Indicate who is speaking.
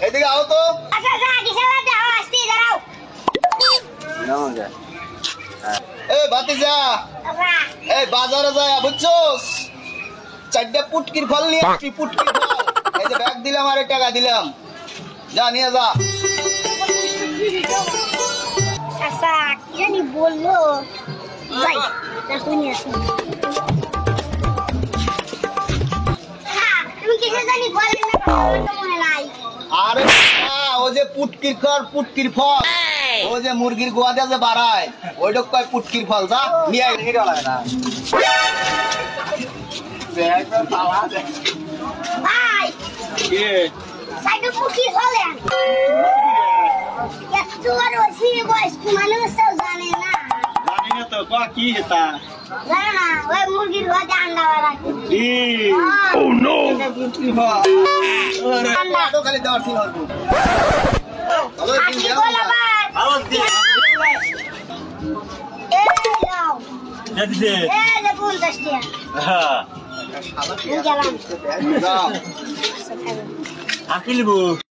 Speaker 1: এদিকে আও তো।
Speaker 2: আচ্ছা আচ্ছা কিসের বাদ দাও আসতে দাঁড়াও
Speaker 1: নাও যা। এই ভাতিজা
Speaker 2: বাবা
Speaker 1: এই বাজারে যায় বুঝছস? চারটা পুটকির ফল নিয়ে আসছি পুটকির ফল। এই যে ব্যাগ দিলাম আর টাকা দিলাম। যা নিয়ে যা।
Speaker 2: আচ্ছা কি জানি বললো যাই দেখো নিয়ে আসি হ্যাঁ তুমি কিসের জানি বলেন না আমার তো মনে নাই
Speaker 1: আরে ও যে পুটকির ফল ও যে মুরগির গোয়া দিয়ে যে বাড়ায় ওইটা কয় পুটকির ফল যা নিয়ে হিরো লাগে না
Speaker 2: ভাই
Speaker 1: কে
Speaker 2: সাইডে পুকি হলেন একটু আর ওসি বয়স্ক মানুষ তো জানে না
Speaker 1: জানি না তো কয় কি এটা
Speaker 2: জানে না ওই মুরগির ঘরে আন্ডা বাড়া
Speaker 1: ই ও নো পুটকির ফল আরে তো খালি দেওয়ার ছিল
Speaker 2: আপনি বল আবার
Speaker 1: আওয়াজ দি
Speaker 2: এই যাও
Speaker 1: দিছে
Speaker 2: এই যে 50 টাকা
Speaker 1: হ্যাঁ
Speaker 2: গেলাম
Speaker 1: যাও
Speaker 2: আচ্ছা খাবেন
Speaker 1: আকিলবু